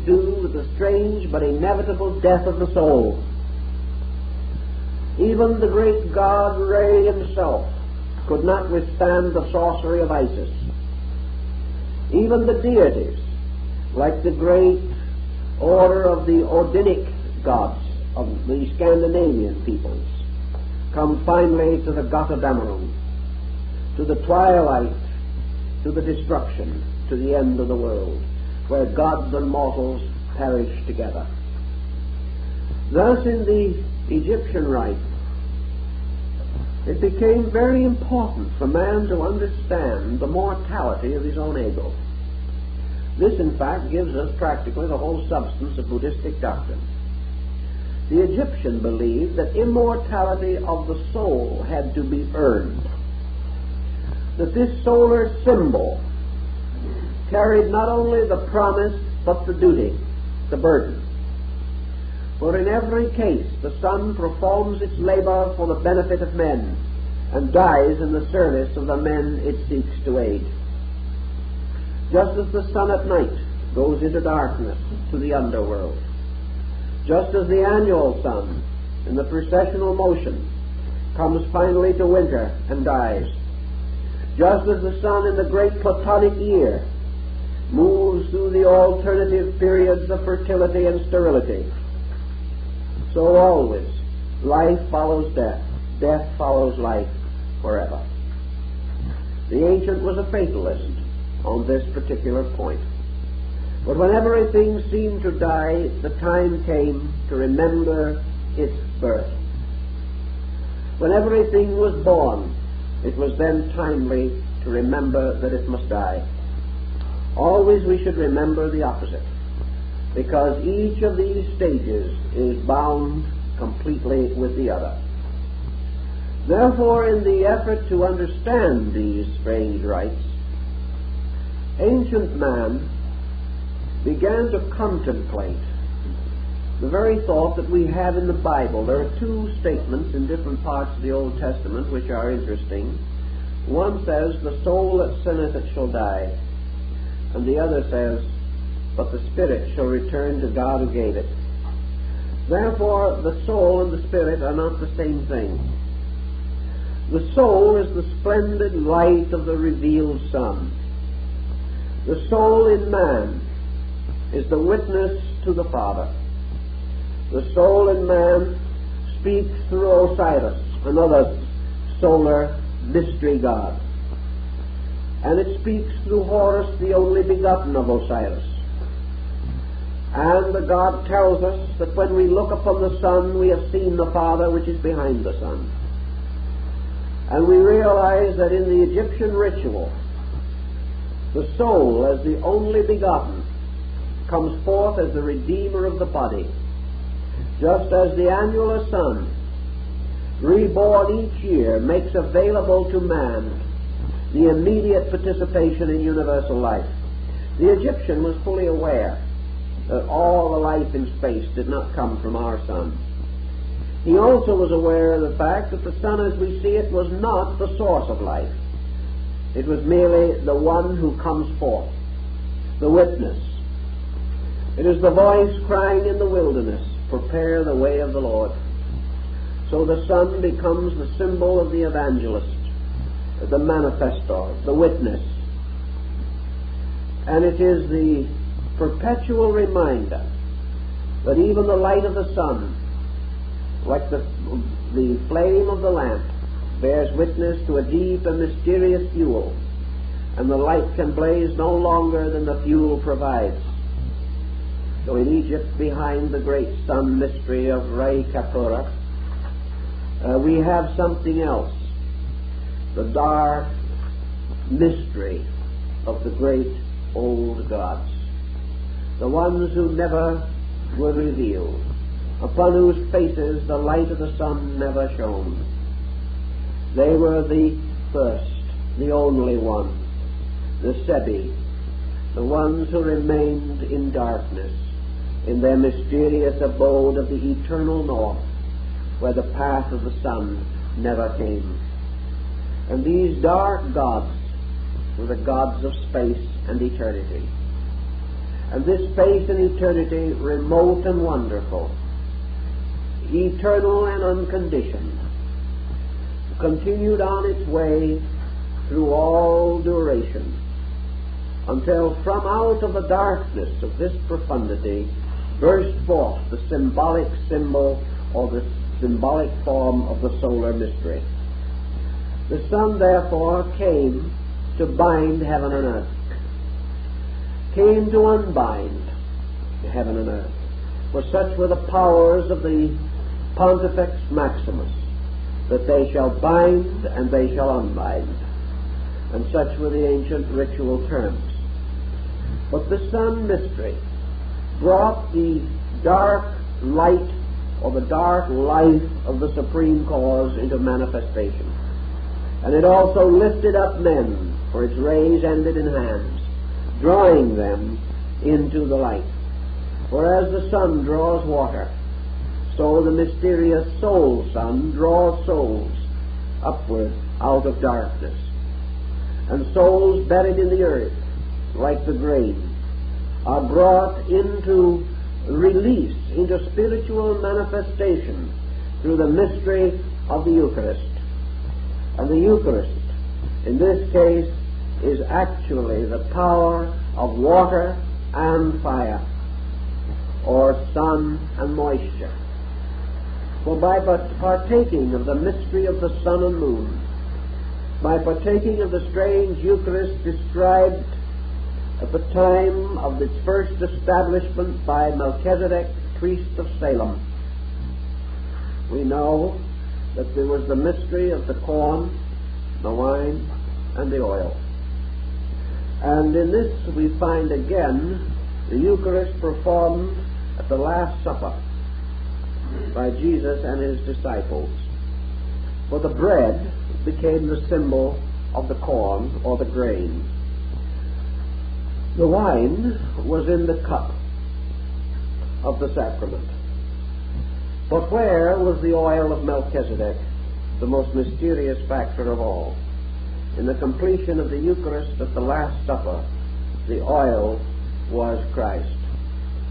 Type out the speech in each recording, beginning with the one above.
do with the strange but inevitable death of the soul. Even the great god Re himself could not withstand the sorcery of Isis. Even the deities, like the great order of the Odinic gods of the Scandinavian peoples, come finally to the Götterdämmerung, to the twilight, to the destruction, to the end of the world, where gods and mortals perish together. Thus, in the Egyptian rite, it became very important for man to understand the mortality of his own ego. This, in fact, gives us practically the whole substance of Buddhistic doctrine. The Egyptian believed that immortality of the soul had to be earned, that this solar symbol carried not only the promise but the duty, the burden. For in every case the sun performs its labor for the benefit of men and dies in the service of the men it seeks to aid. Just as the sun at night goes into darkness to the underworld, just as the annual sun in the precessional motion comes finally to winter and dies, just as the sun in the great Platonic year moves through the alternative periods of fertility and sterility, so always life follows death, death follows life forever. The ancient was a fatalist on this particular point. But when everything seemed to die, the time came to remember its birth. When everything was born, it was then timely to remember that it must die. Always we should remember the opposite, because each of these stages is bound completely with the other. Therefore, in the effort to understand these strange rites, ancient man began to contemplate the very thought that we have in the Bible. There are two statements in different parts of the Old Testament which are interesting. One says, "The soul that sinneth it shall die," and the other says, "But the spirit shall return to God who gave it." Therefore, the soul and the spirit are not the same thing. The soul is the splendid light of the revealed sun. The soul in man is the witness to the Father. The soul in man speaks through Osiris, another solar mystery god. And it speaks through Horus, the only begotten of Osiris. And the God tells us that when we look upon the sun, we have seen the Father which is behind the sun. And we realize that in the Egyptian ritual, the soul, as the only begotten, comes forth as the redeemer of the body, just as the annular sun, reborn each year, makes available to man the immediate participation in universal life. The Egyptian was fully aware that all the life in space did not come from our sun. He also was aware of the fact that the sun as we see it was not the source of life. It was merely the one who comes forth, the witness. It is the voice crying in the wilderness, "Prepare the way of the Lord." So the sun becomes the symbol of the evangelist, the manifestor, the witness. And it is the perpetual reminder that even the light of the sun, like the flame of the lamp, bears witness to a deep and mysterious fuel, and the light can blaze no longer than the fuel provides. So in Egypt, behind the great sun mystery of Re Kapura, we have something else, the dark mystery of the great old gods, the ones who never were revealed, upon whose faces the light of the sun never shone. They were the first, the only one, the Sebi, the ones who remained in darkness, in their mysterious abode of the eternal north, where the path of the sun never came. And these dark gods were the gods of space and eternity. and this space in eternity remote and wonderful, eternal and unconditioned, continued on its way through all duration, until from out of the darkness of this profundity burst forth the symbolic symbol or the symbolic form of the solar mystery. The Son, therefore, came to bind heaven and earth, came to unbind heaven and earth, for such were the powers of the Pontifex Maximus, that they shall bind and they shall unbind, and such were the ancient ritual terms. But the Son mystery brought the dark light or the dark life of the supreme cause into manifestation. And it also lifted up men, for its rays ended in hands, drawing them into the light. For as the sun draws water, so the mysterious soul sun draws souls upward out of darkness. And souls buried in the earth, like the grain, are brought into release, into spiritual manifestation through the mystery of the Eucharist. And the Eucharist, in this case, is actually the power of water and fire, or sun and moisture. For by partaking of the mystery of the sun and moon, by partaking of the strange Eucharist described at the time of its first establishment by Melchizedek, priest of Salem, we know that there was the mystery of the corn, the wine, and the oil. And in this we find again the Eucharist performed at the Last Supper by Jesus and his disciples. For the bread became the symbol of the corn or the grain. The wine was in the cup of the sacrament. But where was the oil of Melchizedek, the most mysterious factor of all? In the completion of the Eucharist at the Last Supper, the oil was Christ,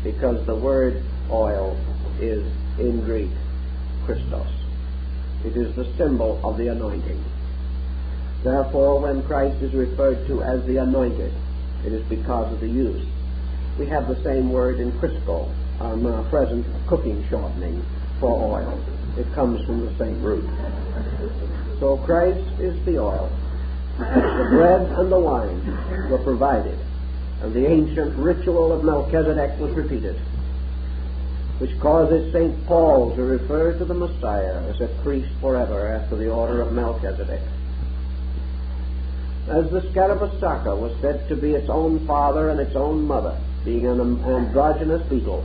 because the word oil is in Greek Christos. It is the symbol of the anointing. Therefore, when Christ is referred to as the anointed, it is because of the use. We have the same word in Crisco, our now present cooking shortening for oil. It comes from the same root. So Christ is the oil. The bread and the wine were provided, and the ancient ritual of Melchizedek was repeated, which causes St. Paul to refer to the Messiah as a priest forever after the order of Melchizedek. As the Scarabassaka was said to be its own father and its own mother, being an androgynous beetle,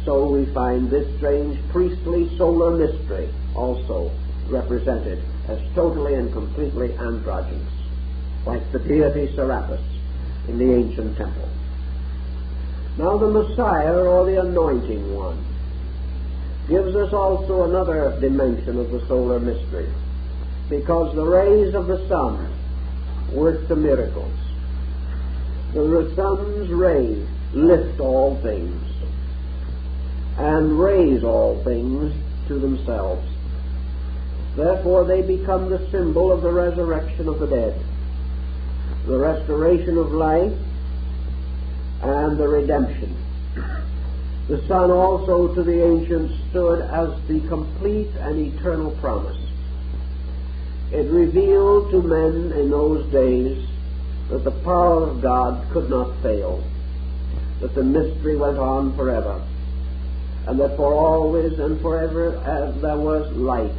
so we find this strange priestly solar mystery also represented as totally and completely androgynous, like the deity Serapis in the ancient temple. Now the Messiah, or the Anointing One, gives us also another dimension of the solar mystery, because the rays of the sun work the miracles. The sun's rays lift all things and raise all things to themselves. Therefore they become the symbol of the resurrection of the dead, the restoration of life, and the redemption. The sun also to the ancients stood as the complete and eternal promise. It revealed to men in those days that the power of God could not fail, that the mystery went on forever, and that for always and forever there was light,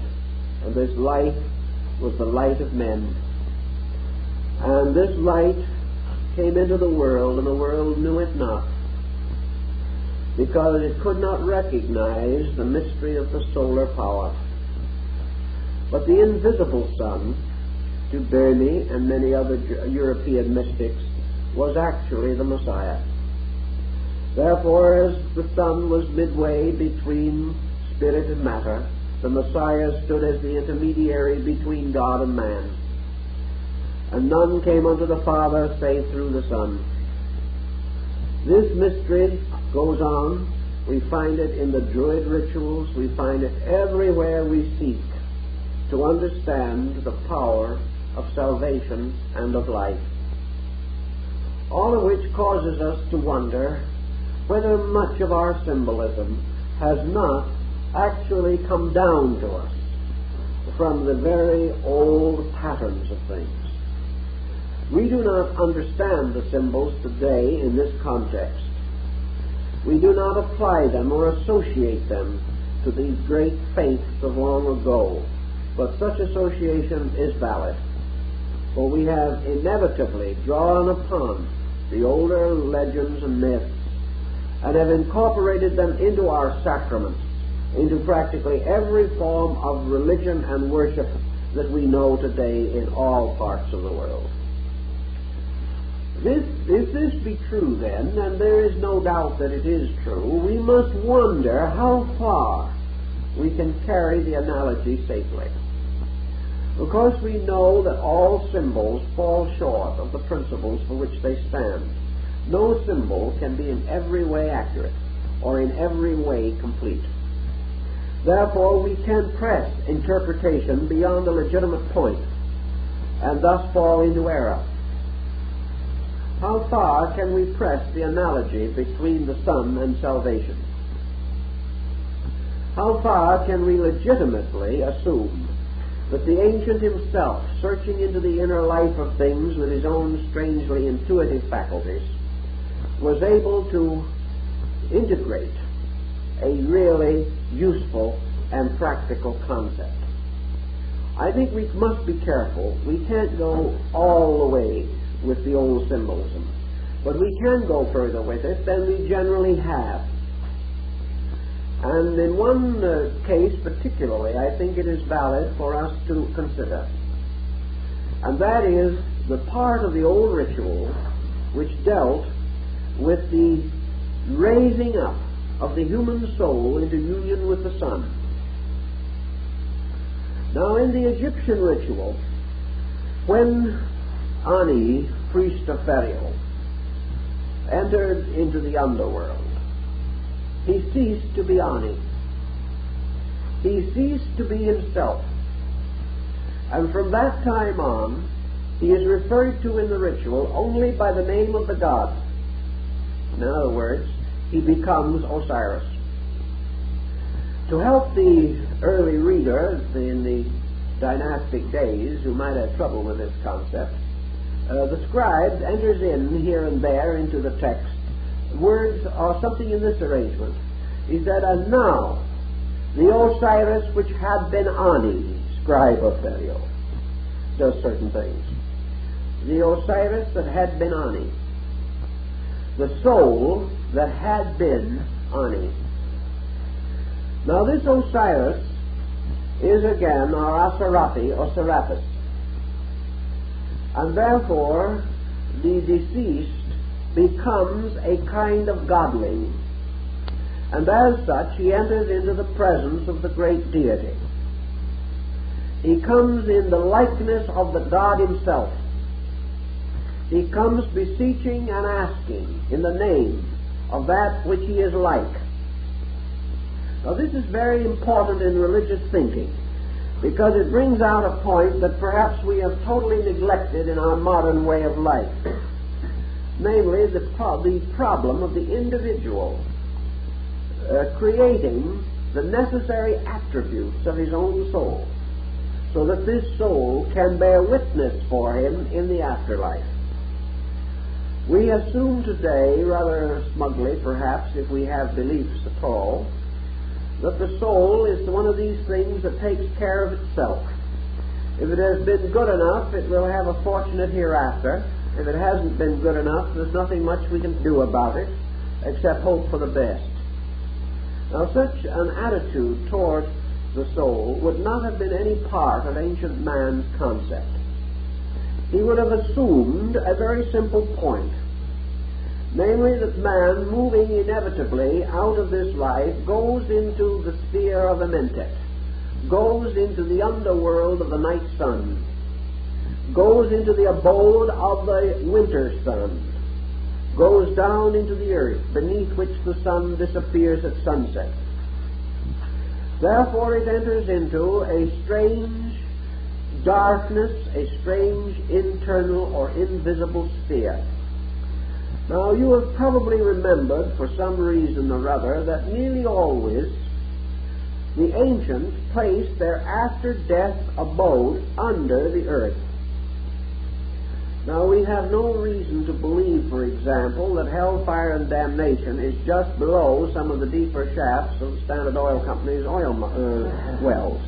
and this light was the light of men. And this light came into the world, and the world knew it not, because it could not recognize the mystery of the solar power. But the invisible sun, to Berney and many other European mystics, was actually the Messiah. Therefore, as the sun was midway between spirit and matter, the Messiah stood as the intermediary between God and man. And none came unto the Father save through the Son. This mystery goes on. We find it in the Druid rituals. We find it everywhere we seek to understand the power of salvation and of life. All of which causes us to wonder whether much of our symbolism has not actually come down to us from the very old patterns of things. We do not understand the symbols today in this context. We do not apply them or associate them to these great faiths of long ago, but such association is valid, for we have inevitably drawn upon the older legends and myths and have incorporated them into our sacraments, into practically every form of religion and worship that we know today in all parts of the world. If this be true then, and there is no doubt that it is true, we must wonder how far we can carry the analogy safely. Of course, we know that all symbols fall short of the principles for which they stand. No symbol can be in every way accurate or in every way complete. Therefore, we can press interpretation beyond a legitimate point and thus fall into error. How far can we press the analogy between the Son and salvation? How far can we legitimately assume that the ancient himself, searching into the inner life of things with his own strangely intuitive faculties, was able to integrate a really useful and practical concept? I think we must be careful. We can't go all the way with the old symbolism, but we can go further with it than we generally have. And in one case particularly, I think it is valid for us to consider, and that is the part of the old ritual which dealt with the raising up of the human soul into union with the Son. Now, in the Egyptian ritual, when Ani, priest of Pharaoh, entered into the underworld, he ceased to be Ani. He ceased to be himself. And from that time on, he is referred to in the ritual only by the name of the god. In other words, he becomes Osiris. To help the early reader in the dynastic days who might have trouble with this concept, the scribe enters in here and there into the text words or something in this arrangement. He said, and now the Osiris which had been Ani, scribe of Pharaoh, does certain things. The Osiris that had been Ani. The soul that had been Ani. Now this Osiris is again our Asarathi or Serapis. And therefore the deceased becomes a kind of godling. And as such he enters into the presence of the great deity. He comes in the likeness of the God himself. He comes beseeching and asking in the name of that which he is like. Now this is very important in religious thinking, because it brings out a point that perhaps we have totally neglected in our modern way of life, namely the problem of the individual creating the necessary attributes of his own soul, so that this soul can bear witness for him in the afterlife. We assume today, rather smugly perhaps, if we have beliefs at all, that the soul is one of these things that takes care of itself. If it has been good enough, it will have a fortunate hereafter. If it hasn't been good enough, there's nothing much we can do about it except hope for the best. Now, such an attitude toward the soul would not have been any part of ancient man's concept. He would have assumed a very simple point, namely that man, moving inevitably out of this life, goes into the sphere of Amentet, goes into the underworld of the night sun, goes into the abode of the winter sun, goes down into the earth, beneath which the sun disappears at sunset. Therefore it enters into a strange darkness, a strange internal or invisible sphere. Now you have probably remembered, for some reason or other, that nearly always the ancients placed their after-death abode under the earth. Now we have no reason to believe, for example, that hellfire and damnation is just below some of the deeper shafts of the Standard Oil Company's oil wells.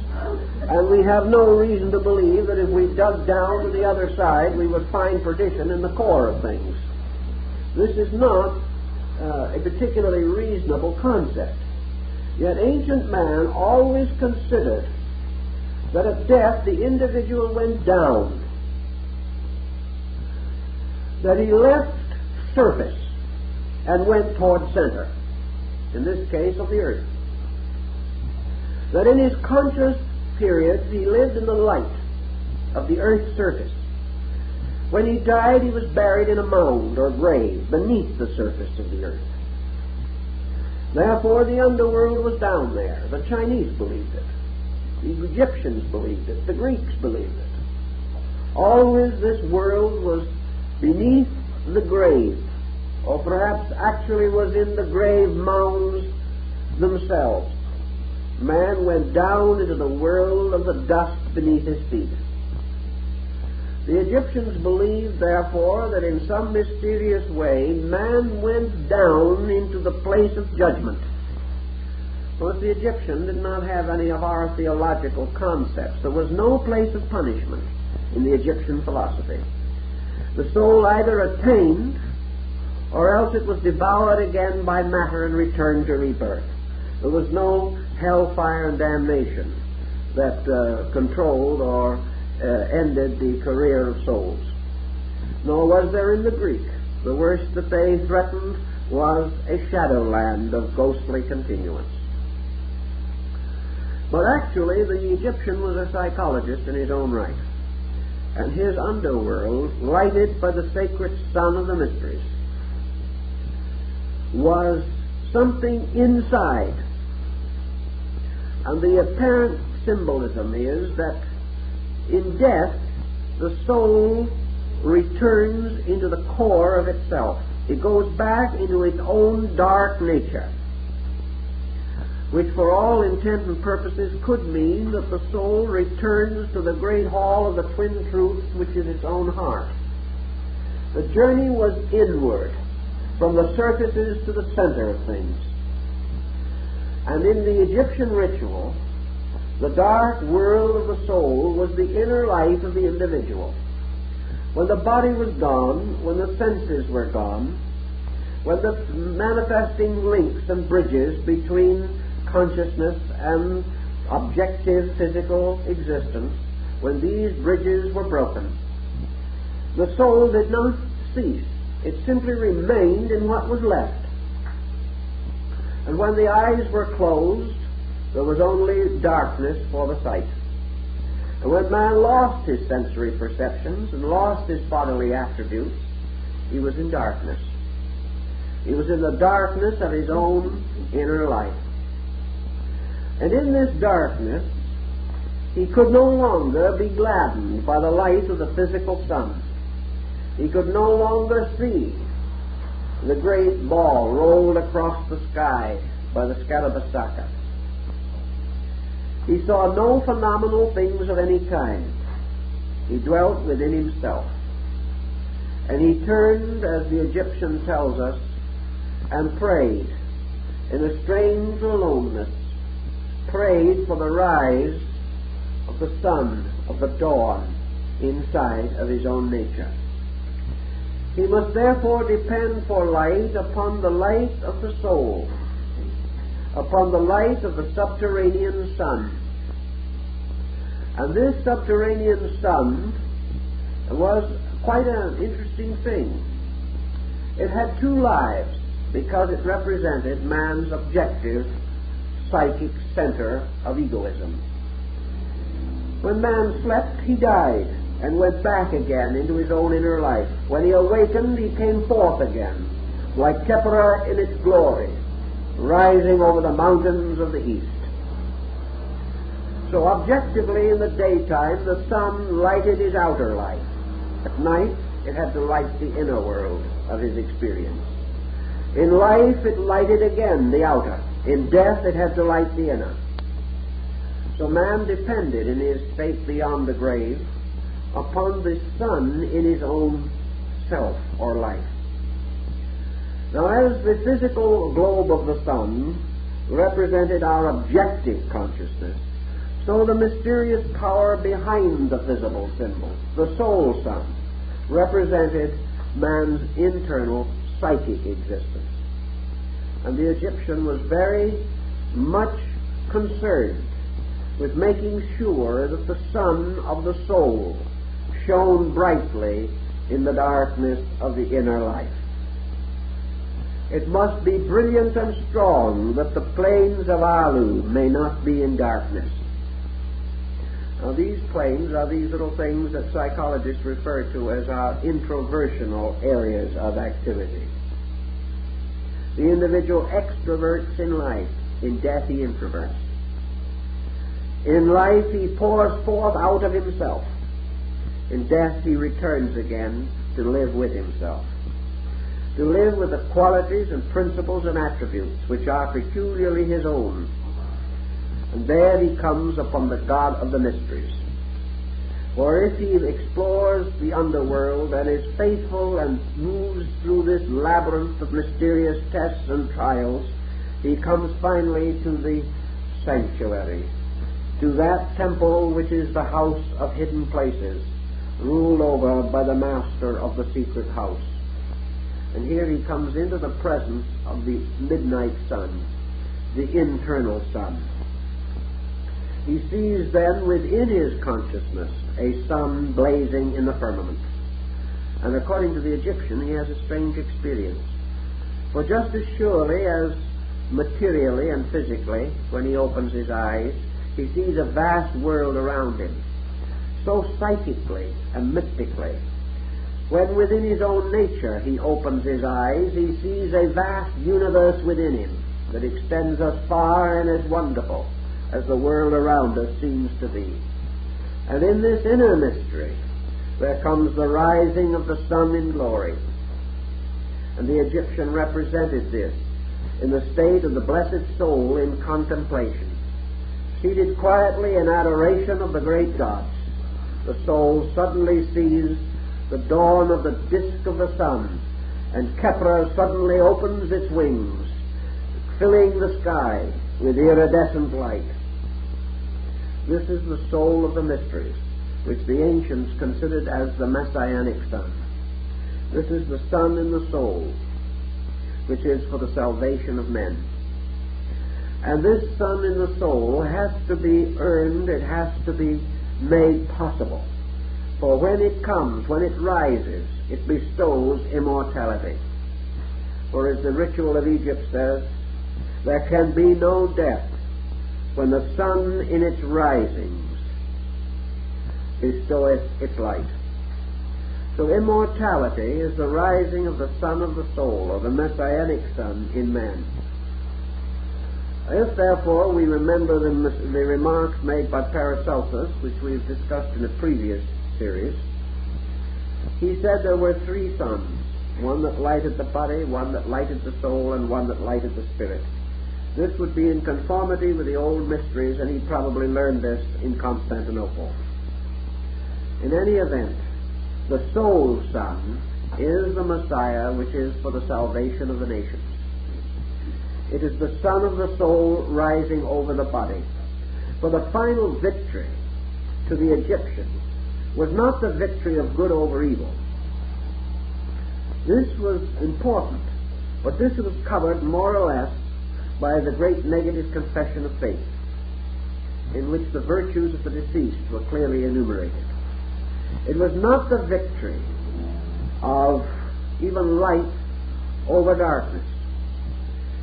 And we have no reason to believe that if we dug down to the other side, we would find perdition in the core of things. This is not a particularly reasonable concept. Yet ancient man always considered that at death the individual went down, that he left surface and went toward center, in this case of the earth. That in his conscious periods he lived in the light of the earth's surface. When he died, he was buried in a mound or grave beneath the surface of the earth. Therefore, the underworld was down there. The Chinese believed it. The Egyptians believed it. The Greeks believed it. Always this world was beneath the grave, or perhaps actually was in the grave mounds themselves. Man went down into the world of the dust beneath his feet. The Egyptians believed, therefore, that in some mysterious way man went down into the place of judgment. But the Egyptian did not have any of our theological concepts. There was no place of punishment in the Egyptian philosophy. The soul either attained, or else it was devoured again by matter and returned to rebirth. There was no hellfire and damnation that controlled or ended the career of souls. Nor was there in the Greek. The worst that they threatened was a shadowland of ghostly continuance. But actually the Egyptian was a psychologist in his own right, and his underworld, lighted by the sacred sun of the mysteries, was something inside. And the apparent symbolism is that in death the soul returns into the core of itself. It goes back into its own dark nature, which for all intent and purposes could mean that the soul returns to the great hall of the twin truths, which is its own heart. The journey was inward, from the surfaces to the center of things. And in the Egyptian ritual, the dark world of the soul was the inner life of the individual. When the body was gone, when the senses were gone, when the manifesting links and bridges between consciousness and objective physical existence, when these bridges were broken, the soul did not cease. It simply remained in what was left. And when the eyes were closed, there was only darkness for the sight. And when man lost his sensory perceptions and lost his bodily attributes, he was in darkness. He was in the darkness of his own inner life. And in this darkness, he could no longer be gladdened by the light of the physical sun. He could no longer see the great ball rolled across the sky by the Scarabasaka. He saw no phenomenal things of any kind. He dwelt within himself. And he turned, as the Egyptian tells us, and prayed in a strange aloneness, prayed for the rise of the sun, of the dawn, inside of his own nature. He must therefore depend for light upon the light of the soul, upon the light of the subterranean sun. And this subterranean sun was quite an interesting thing. It had two lives because it represented man's objective psychic center of egoism. When man slept, he died and went back again into his own inner life. When he awakened, he came forth again like Keppra in its glory, rising over the mountains of the east. So objectively, in the daytime, the sun lighted his outer life. At night, it had to light the inner world of his experience. In life, it lighted again the outer. In death, it had to light the inner. So man depended in his state beyond the grave upon the sun in his own self or life. Now, as the physical globe of the sun represented our objective consciousness, so the mysterious power behind the visible symbol, the soul sun, represented man's internal psychic existence. And the Egyptian was very much concerned with making sure that the sun of the soul shone brightly in the darkness of the inner life. It must be brilliant and strong that the plains of Alu may not be in darkness. Now, these planes are these little things that psychologists refer to as our introversional areas of activity. The individual extroverts in life. In death, he introverts. In life, he pours forth out of himself. In death, he returns again to live with himself, to live with the qualities and principles and attributes which are peculiarly his own. And there he comes upon the God of the mysteries. For if he explores the underworld and is faithful and moves through this labyrinth of mysterious tests and trials, he comes finally to the sanctuary, to that temple which is the house of hidden places, ruled over by the master of the secret house. And here he comes into the presence of the midnight sun, the internal sun. He sees then within his consciousness a sun blazing in the firmament. And according to the Egyptian, he has a strange experience. For just as surely as materially and physically, when he opens his eyes, he sees a vast world around him, so psychically and mystically, when within his own nature he opens his eyes, he sees a vast universe within him that extends as far and as wonderful as the world around us seems to be. And in this inner mystery, there comes the rising of the sun in glory. And the Egyptian represented this in the state of the blessed soul in contemplation, seated quietly in adoration of the great gods. The soul suddenly sees the dawn of the disk of the sun, and Keppra suddenly opens its wings, filling the sky with iridescent light. This is the soul of the mysteries, which the ancients considered as the messianic sun. This is the sun in the soul, which is for the salvation of men. And this sun in the soul has to be earned, it has to be made possible. For when it comes, when it rises, it bestows immortality. For as the ritual of Egypt says, there can be no death when the sun in its risings bestoweth its light. So immortality is the rising of the sun of the soul, or the messianic sun in man. If, therefore, we remember the remarks made by Paracelsus, which we've discussed in a previous series, he said there were three suns, one that lighted the body, one that lighted the soul, and one that lighted the spirit. This would be in conformity with the old mysteries, and he probably learned this in Constantinople. In any event, the soul sun is the Messiah, which is for the salvation of the nations. It is the sun of the soul rising over the body. For the final victory to the Egyptians was not the victory of good over evil. This was important, but this was covered more or less by the great negative confession of faith, in which the virtues of the deceased were clearly enumerated. It was not the victory of even light over darkness.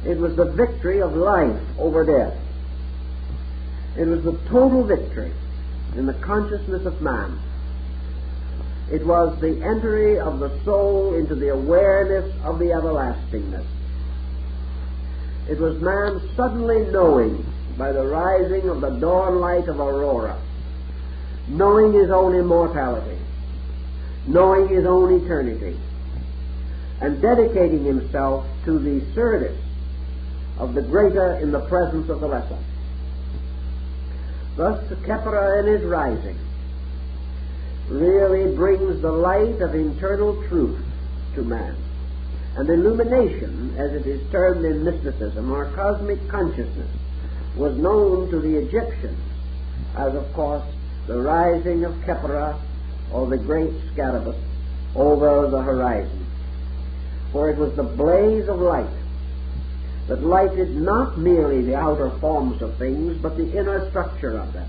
It was the victory of life over death. It was the total victory in the consciousness of man. It was the entry of the soul into the awareness of the everlastingness. It was man suddenly knowing, by the rising of the dawn light of aurora, knowing his own immortality, knowing his own eternity, and dedicating himself to the service of the greater in the presence of the lesser. Thus, Kepler in his rising really brings the light of internal truth to man. And illumination, as it is termed in mysticism, or cosmic consciousness, was known to the Egyptians as, of course, the rising of Kepler, or the great Scarabaeus, over the horizon. For it was the blaze of light that lighted not merely the outer forms of things, but the inner structure of them,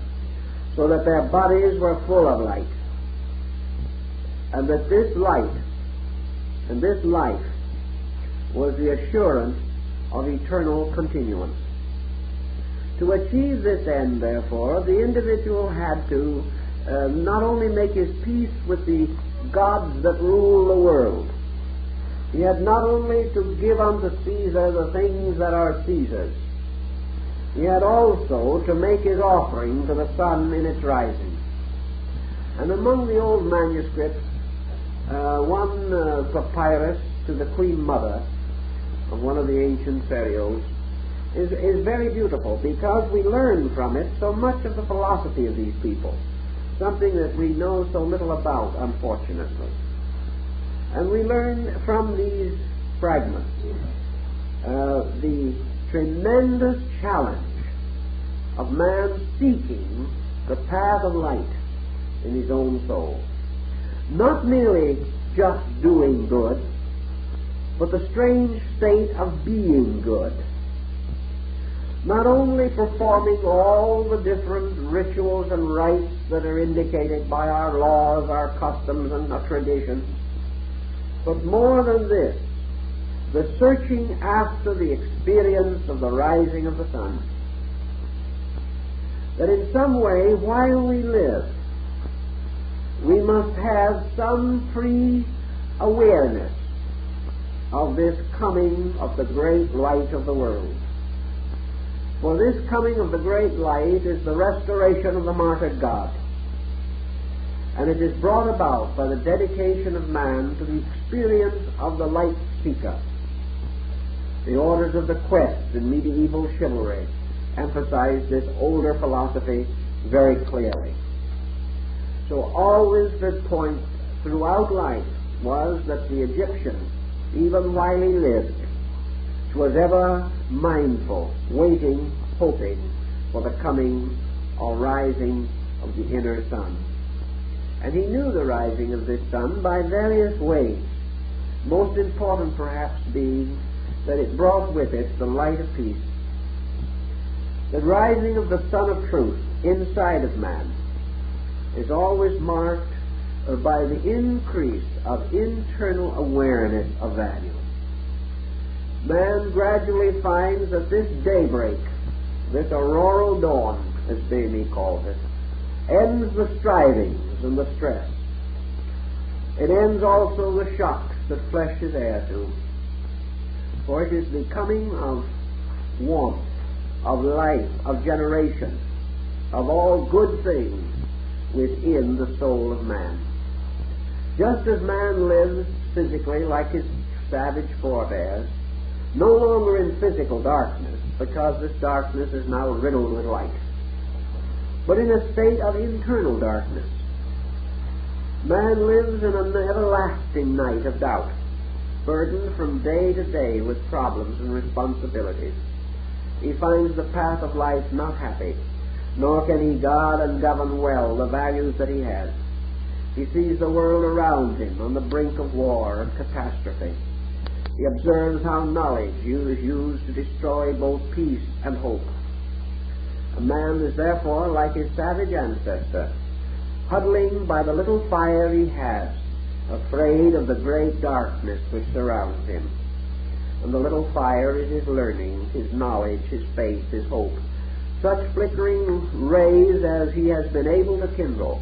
so that their bodies were full of light. And that this light and this life was the assurance of eternal continuance. To achieve this end, therefore, the individual had to not only make his peace with the gods that rule the world, he had not only to give unto Caesar the things that are Caesar's, he had also to make his offering to the sun in its rising. And among the old manuscripts, one papyrus to the Queen Mother of one of the ancient pharaohs is very beautiful, because we learn from it so much of the philosophy of these people, something that we know so little about, unfortunately. And we learn from these fragments the tremendous challenge of man seeking the path of light in his own soul. Not merely just doing good, but the strange state of being good. Not only performing all the different rituals and rites that are indicated by our laws, our customs, and our traditions, but more than this, the searching after the experience of the rising of the sun. That in some way, while we live, we must have some pre-awareness of this coming of the great light of the world. For this coming of the great light is the restoration of the martyred God. And it is brought about by the dedication of man to the experience of the light seeker. The orders of the quest in medieval chivalry emphasize this older philosophy very clearly. So always the point throughout life was that the Egyptian, even while he lived, was ever mindful, waiting, hoping for the coming or rising of the inner sun. And he knew the rising of this sun by various ways, most important perhaps being that it brought with it the light of peace. The rising of the sun of truth inside of man is always marked by the increase of internal awareness of value. Man gradually finds that this daybreak, this auroral dawn, as Bamey calls it, ends the strivings and the stress. It ends also the shocks that flesh is heir to. For it is the coming of warmth, of life, of generation, of all good things within the soul of man. Just as man lives physically like his savage forebears, no longer in physical darkness, because this darkness is now riddled with light, but in a state of internal darkness. Man lives in an everlasting night of doubt, burdened from day to day with problems and responsibilities. He finds the path of life not happy, nor can he guard and govern well the values that he has. He sees the world around him on the brink of war and catastrophe. He observes how knowledge is used to destroy both peace and hope. A man is therefore like his savage ancestor, huddling by the little fire he has, afraid of the great darkness which surrounds him. And the little fire is his learning, his knowledge, his faith, his hope. Such flickering rays as he has been able to kindle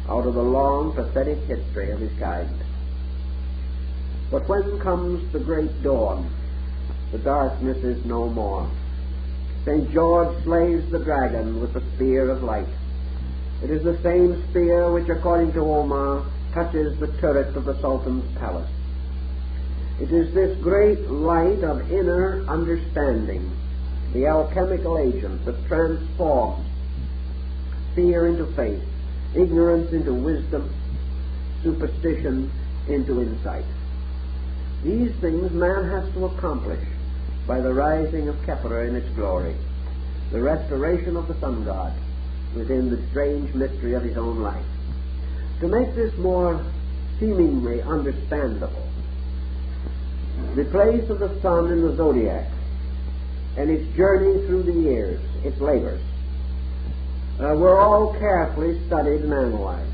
out of the long, pathetic history of his kind. But when comes the great dawn, the darkness is no more. St. George slays the dragon with the spear of light. It is the same spear which, according to Omar, touches the turret of the Sultan's palace. It is this great light of inner understanding, the alchemical agent that transforms fear into faith, ignorance into wisdom, superstition into insight. These things man has to accomplish by the rising of Kepler in its glory, the restoration of the sun god within the strange mystery of his own life. To make this more seemingly understandable, the place of the sun in the zodiac and its journey through the years, its labors, were all carefully studied and analyzed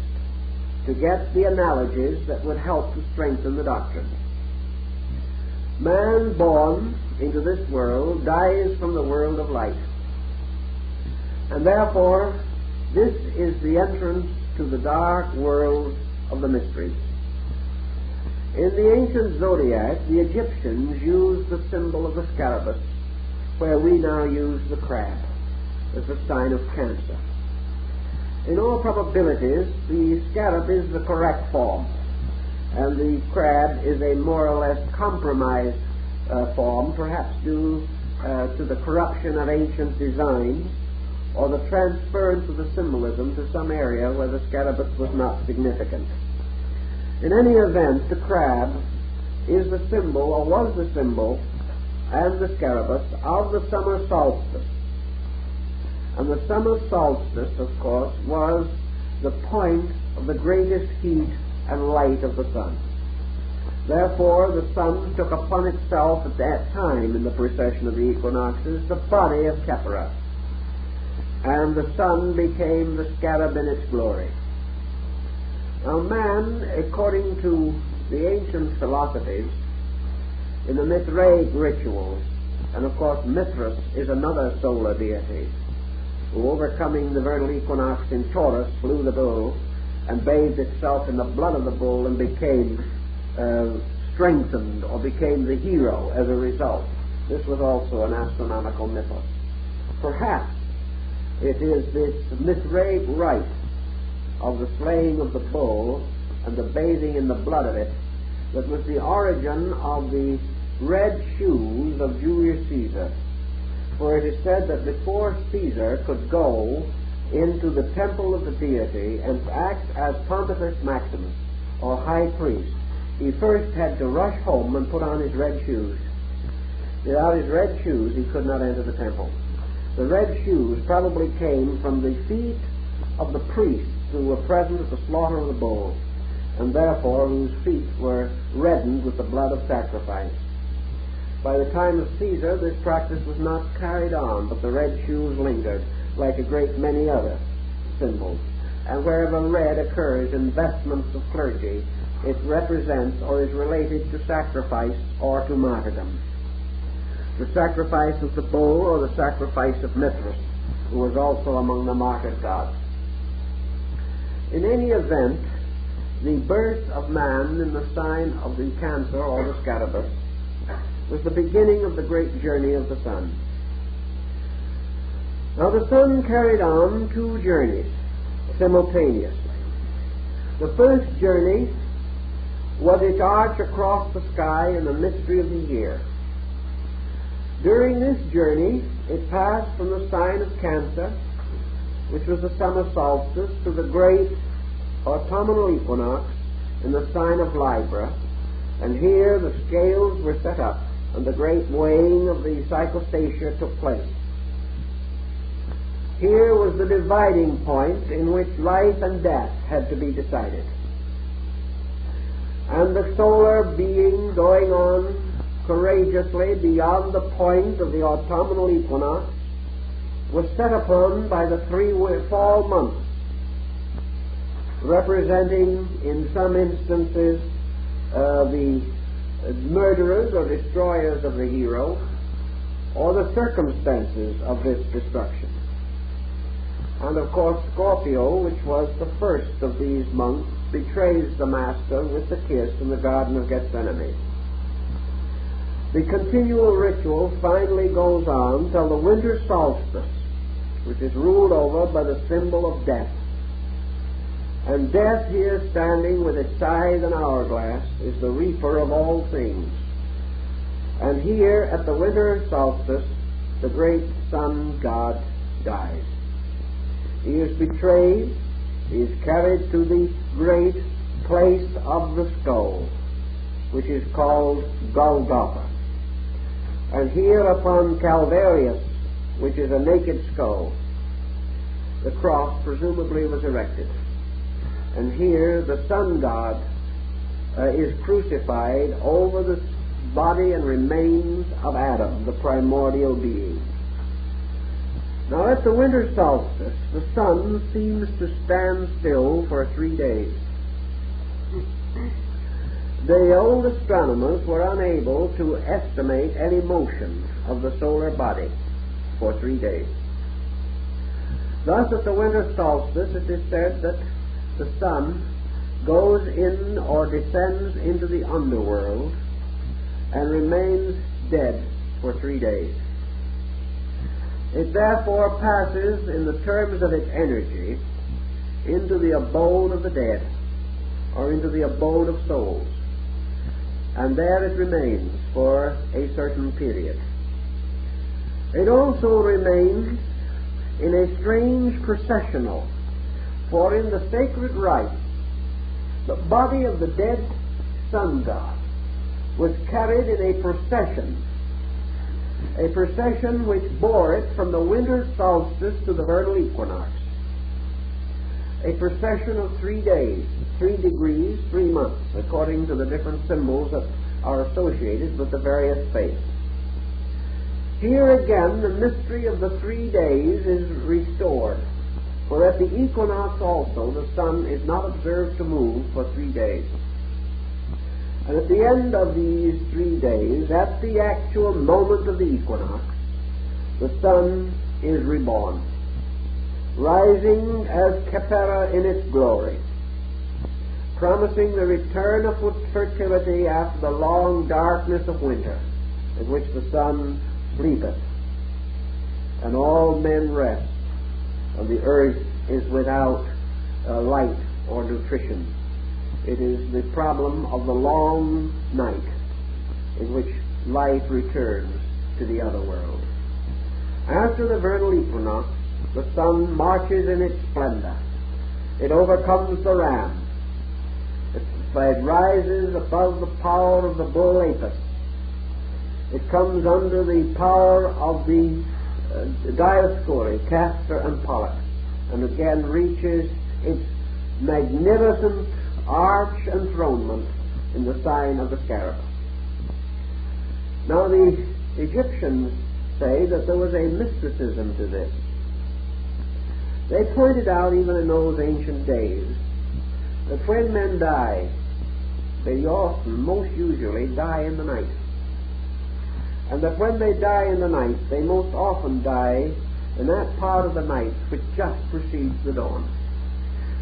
to get the analogies that would help to strengthen the doctrine. Man born into this world dies from the world of light, and therefore this is the entrance to the dark world of the mysteries. In the ancient zodiac, the Egyptians used the symbol of the scarabus, where we now use the crab as a sign of Cancer. In all probabilities, the scarab is the correct form, and the crab is a more or less compromised form, perhaps due to the corruption of ancient designs or the transference of the symbolism to some area where the scarabus was not significant. In any event, the crab is the symbol, or was the symbol, and the scarabus of the summer solstice. And the summer solstice, of course, was the point of the greatest heat and light of the sun. Therefore, the sun took upon itself at that time in the precession of the equinoxes the body of Kepler, and the sun became the scarab in its glory. Now man, according to the ancient philosophies, in the Mithraic rituals, and of course Mithras is another solar deity, who, overcoming the vernal equinox in Taurus, slew the bull and bathed itself in the blood of the bull and became strengthened, or became the hero as a result. This was also an astronomical mythos. Perhaps it is this Mithraic rite of the slaying of the bull and the bathing in the blood of it that was the origin of the red shoes of Julius Caesar. For it is said that before Caesar could go into the temple of the deity and act as Pontifex Maximus, or high priest, he first had to rush home and put on his red shoes. Without his red shoes, he could not enter the temple. The red shoes probably came from the feet of the priests who were present at the slaughter of the bull, and therefore whose feet were reddened with the blood of sacrifice. By the time of Caesar, this practice was not carried on, but the red shoes lingered, like a great many other symbols. And wherever red occurs in vestments of clergy, it represents or is related to sacrifice or to martyrdom. The sacrifice of the bull or the sacrifice of Mithras, who was also among the martyred gods. In any event, the birth of man in the sign of the Cancer or the scarabus was the beginning of the great journey of the sun. Now the sun carried on two journeys simultaneously. The first journey was its arch across the sky in the mystery of the year. During this journey, it passed from the sign of Cancer, which was the summer solstice, to the great autumnal equinox in the sign of Libra, and here the scales were set up, and the great weighing of the cyclostatia took place. Here was the dividing point in which life and death had to be decided. And the solar being going on courageously beyond the point of the autumnal equinox was set upon by the three fall months, representing in some instances the murderers or destroyers of the hero, or the circumstances of this destruction. And of course Scorpio, which was the first of these months, betrays the Master with the kiss in the Garden of Gethsemane. The continual ritual finally goes on till the winter solstice, which is ruled over by the symbol of death. And death, here standing with its scythe and hourglass, is the reaper of all things. And here at the winter solstice, the great sun god dies. He is betrayed. He is carried to the great place of the skull, which is called Golgotha. And here upon Calvarius, which is a naked skull, the cross presumably was erected. And here the sun god is crucified over the body and remains of Adam, the primordial being. Now at the winter solstice, the sun seems to stand still for 3 days. The old astronomers were unable to estimate any motion of the solar body for 3 days. Thus at the winter solstice it is said that the sun goes in or descends into the underworld and remains dead for 3 days. It therefore passes, in the terms of its energy, into the abode of the dead, or into the abode of souls. And there it remains for a certain period. It also remains in a strange processional, for in the sacred rite, the body of the dead sun god was carried in a procession which bore it from the winter solstice to the vernal equinox. A procession of 3 days, 3 degrees, 3 months, according to the different symbols that are associated with the various faiths. Here again the mystery of the 3 days is restored, for at the equinox also the sun is not observed to move for 3 days. And at the end of these 3 days, at the actual moment of the equinox, the sun is reborn, rising as Khepera in its glory, promising the return of fertility after the long darkness of winter, in which the sun sleepeth, and all men rest, and the earth is without light or nutrition. It is the problem of the long night in which life returns to the other world. After the vernal equinox, the sun marches in its splendor. It overcomes the ram. It rises above the power of the bull Apis. It comes under the power of the Dioscuri, Castor and Pollux, and again reaches its magnificent arch enthronement in the sign of the scarab. Now the Egyptians say that there was a mysticism to this. They pointed out, even in those ancient days, that when men die, they often, most usually, die in the night. And that when they die in the night, they most often die in that part of the night which just precedes the dawn.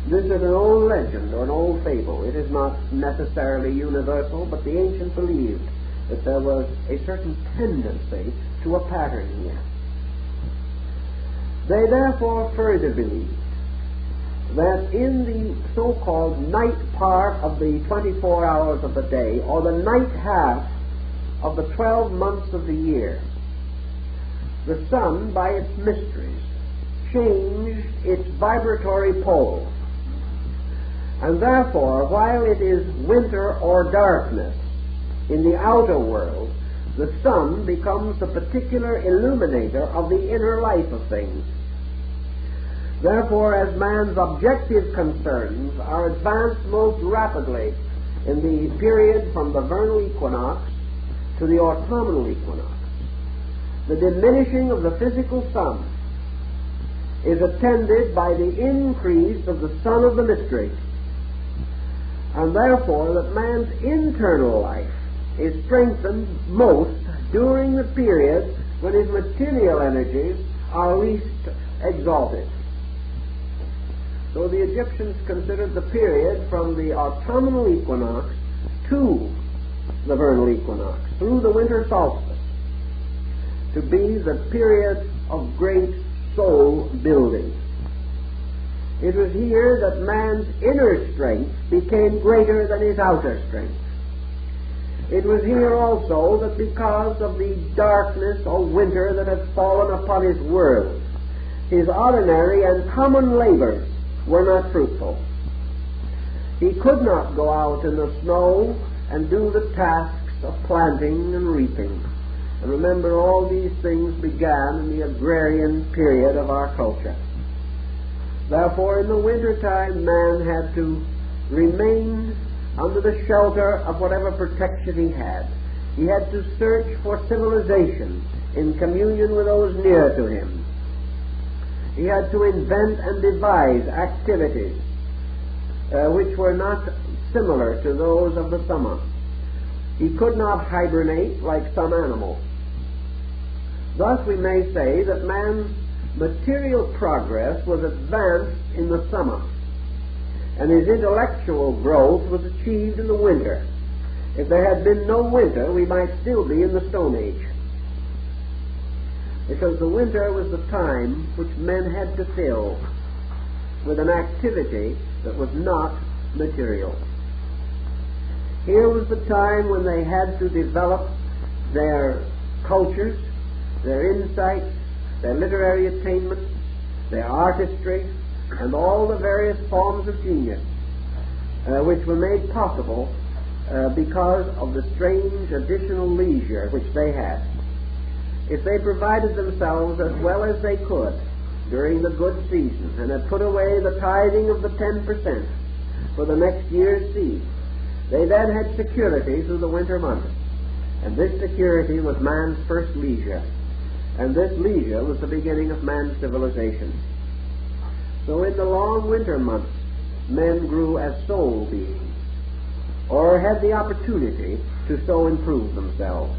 This is an old legend or an old fable. It is not necessarily universal, but the ancients believed that there was a certain tendency to a pattern here. They therefore further believed that in the so-called night part of the 24 hours of the day, or the night half of the 12 months of the year, the sun, by its mysteries, changed its vibratory pole. And therefore, while it is winter or darkness in the outer world, the sun becomes the particular illuminator of the inner life of things. Therefore, as man's objective concerns are advanced most rapidly in the period from the vernal equinox to the autumnal equinox, the diminishing of the physical sun is attended by the increase of the sun of the mystery, and therefore that man's internal life is strengthened most during the period when his material energies are least exalted. So the Egyptians considered the period from the autumnal equinox to the vernal equinox, through the winter solstice, to be the period of great soul building. It was here that man's inner strength became greater than his outer strength. It was here also that because of the darkness or winter that had fallen upon his world, his ordinary and common labors were not fruitful. He could not go out in the snow and do the tasks of planting and reaping. And remember, all these things began in the agrarian period of our culture. Therefore, in the wintertime, man had to remain under the shelter of whatever protection he had. He had to search for civilization in communion with those near to him. He had to invent and devise activities which were not similar to those of the summer. He could not hibernate like some animals. Thus we may say that man's material progress was advanced in the summer, and his intellectual growth was achieved in the winter. If there had been no winter, we might still be in the Stone Age, because the winter was the time which men had to fill with an activity that was not material. Here was the time when they had to develop their cultures, their insights, their literary attainments, their artistry, and all the various forms of genius which were made possible because of the strange additional leisure which they had. If they provided themselves as well as they could during the good season and had put away the tithing of the 10% for the next year's seed, they then had security through the winter months. And this security was man's first leisure. And this leisure was the beginning of man's civilization. So in the long winter months, men grew as soul beings, or had the opportunity to so improve themselves.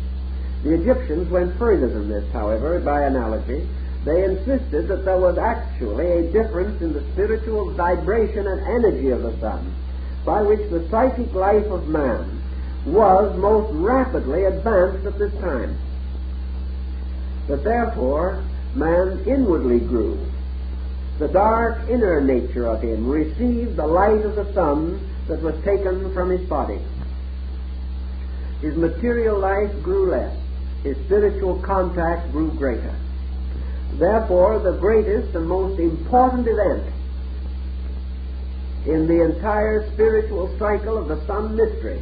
The Egyptians went further than this, however, by analogy. They insisted that there was actually a difference in the spiritual vibration and energy of the sun, by which the psychic life of man was most rapidly advanced at this time. That therefore man inwardly grew. The dark inner nature of him received the light of the sun that was taken from his body. His material life grew less. His spiritual contact grew greater. Therefore, the greatest and most important event in the entire spiritual cycle of the sun mystery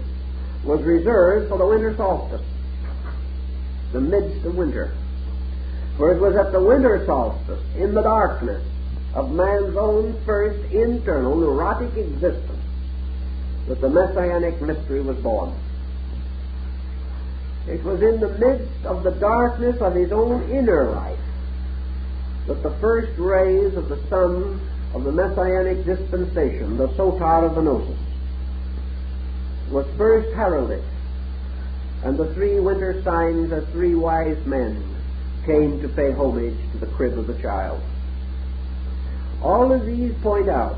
was reserved for the winter solstice, the midst of winter. For it was at the winter solstice, in the darkness of man's own first internal neurotic existence, that the messianic mystery was born. It was in the midst of the darkness of his own inner life that the first rays of the sun of the messianic dispensation, the sotar of the gnosis, was first heralded, and the three winter signs as three wise men came to pay homage to the crib of the child. All of these point out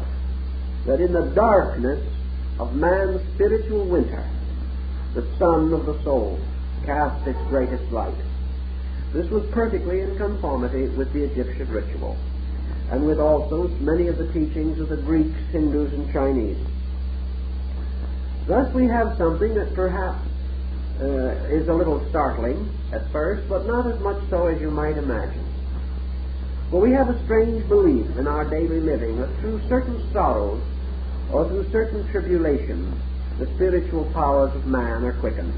that in the darkness of man's spiritual winter, the sun of the soul cast its greatest light. This was perfectly in conformity with the Egyptian ritual, and with also many of the teachings of the Greeks, Hindus, and Chinese. Thus we have something that perhaps is a little startling at first, but not as much so as you might imagine. For we have a strange belief in our daily living that through certain sorrows or through certain tribulations, the spiritual powers of man are quickened.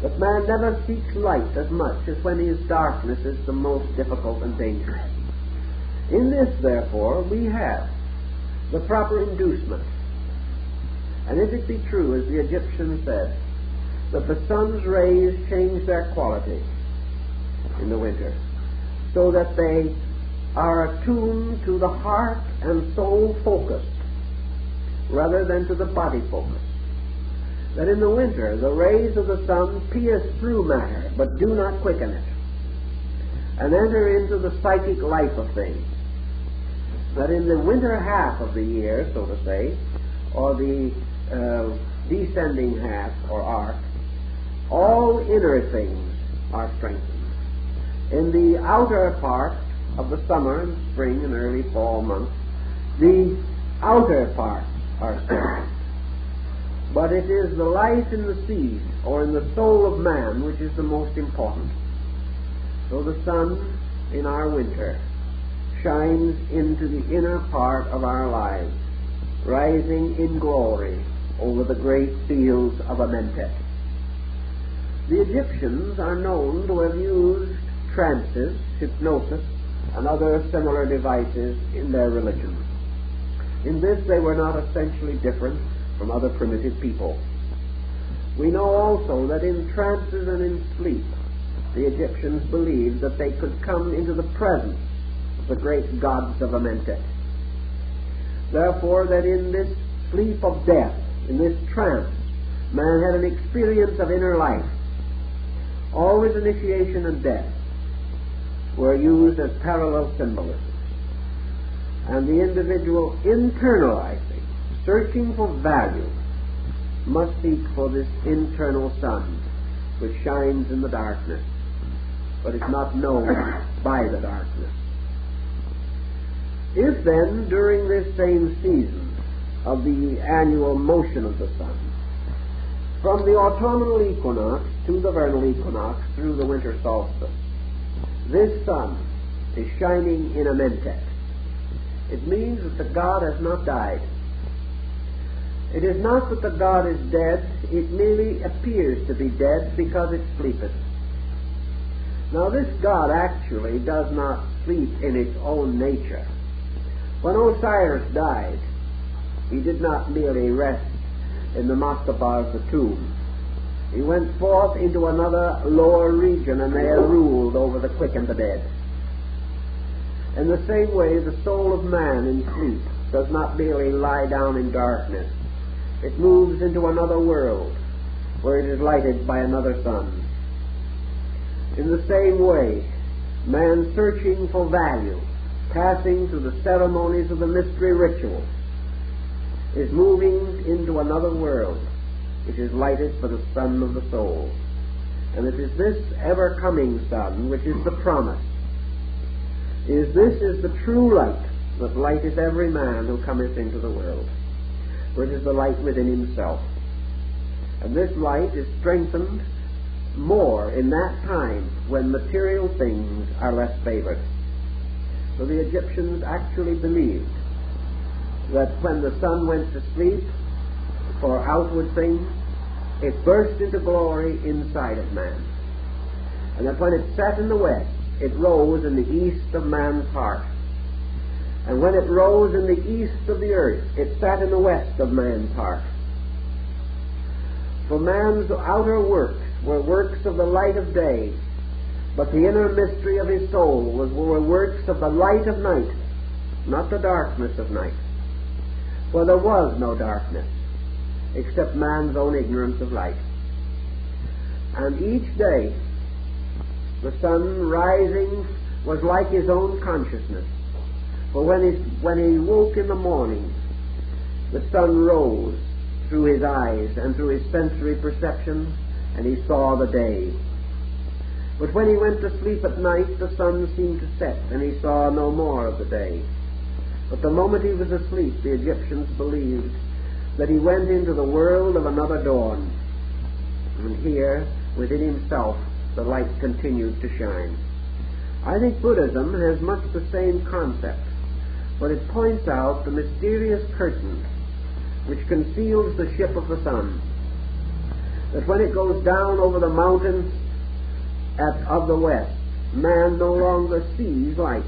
But man never seeks light as much as when his darkness is the most difficult and dangerous. In this, therefore, we have the proper inducement. And if it be true, as the Egyptians said, that the sun's rays change their quality in the winter, so that they are attuned to the heart and soul focus rather than to the body focus, that in the winter the rays of the sun pierce through matter but do not quicken it, and enter into the psychic life of things. that in the winter half of the year, so to say, or the descending half or arc, all inner things are strengthened. In the outer part of the summer and spring and early fall months, the outer parts are strengthened. But it is the life in the seed or in the soul of man which is the most important. So the sun in our winter shines into the inner part of our lives, rising in glory over the great fields of Amentet. The Egyptians are known to have used trances, hypnosis, and other similar devices in their religion. In this they were not essentially different from other primitive people. We know also that in trances and in sleep, the Egyptians believed that they could come into the presence of the great gods of Amentet. Therefore, that in this sleep of death, in this trance, man had an experience of inner life. Always initiation and death were used as parallel symbolisms. And the individual internalizing, searching for value, must seek for this internal sun which shines in the darkness, but is not known by the darkness. If then, during this same season of the annual motion of the sun, from the autumnal equinox to the vernal equinox through the winter solstice, this sun is shining in Amentet, it means that the god has not died. It is not that the god is dead, it merely appears to be dead because it sleepeth. Now this god actually does not sleep in its own nature. When Osiris died, he did not merely rest in the mastaba of the tomb. He went forth into another lower region and there ruled over the quick and the dead. In the same way, the soul of man in sleep does not merely lie down in darkness. It moves into another world where it is lighted by another sun. In the same way, man searching for value, passing through the ceremonies of the mystery ritual, is moving into another world which is lighted by the sun of the soul. And it is this ever-coming sun which is the promise. This is the true light that lighteth every man who cometh into the world, which is the light within himself. And this light is strengthened more in that time when material things are less favored. So the Egyptians actually believed that when the sun went to sleep for outward things, it burst into glory inside of man. And that when it set in the west, it rose in the east of man's heart. And when it rose in the east of the earth, it sat in the west of man's heart. For man's outer works were works of the light of day, but the inner mystery of his soul were works of the light of night, not the darkness of night. For there was no darkness, except man's own ignorance of light. And each day, the sun rising was like his own consciousness. For when he woke in the morning, the sun rose through his eyes and through his sensory perception, and he saw the day. But when he went to sleep at night, the sun seemed to set, and he saw no more of the day. But the moment he was asleep, the Egyptians believed that he went into the world of another dawn. And here, within himself, the light continued to shine. I think Buddhism has much the same concept, but it points out the mysterious curtain which conceals the ship of the sun, that when it goes down over the mountains of the west, man no longer sees light.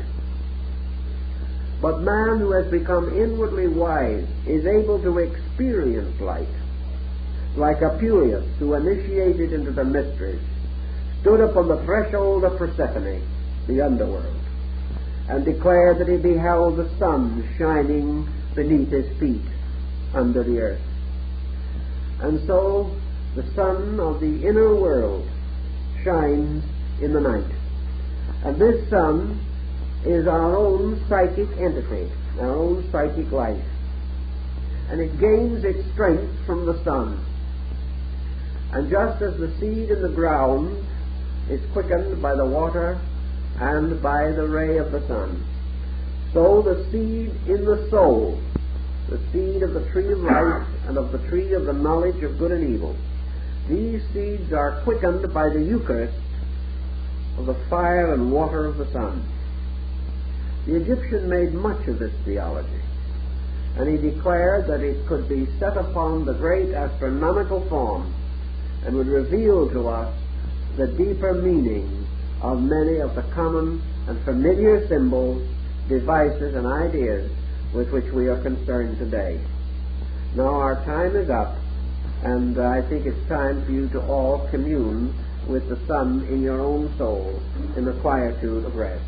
But man who has become inwardly wise is able to experience light, like Apuleius, who initiated into the mysteries, stood upon the threshold of Persephone, the underworld, and declared that he beheld the sun shining beneath his feet under the earth. And so the sun of the inner world shines in the night. And this sun is our own psychic entity. our own psychic life. And it gains its strength from the sun. And just as the seed in the ground is quickened by the water and by the ray of the sun, so the seed in the soul, the seed of the tree of life and of the tree of the knowledge of good and evil, these seeds are quickened by the Eucharist of the fire and water of the sun. The Egyptian made much of this theology, and he declared that it could be set upon the great astronomical form and would reveal to us the deeper meaning of many of the common and familiar symbols, devices, and ideas with which we are concerned today. Now our time is up, and I think it's time for you to all commune with the Son in your own soul in the quietude of rest.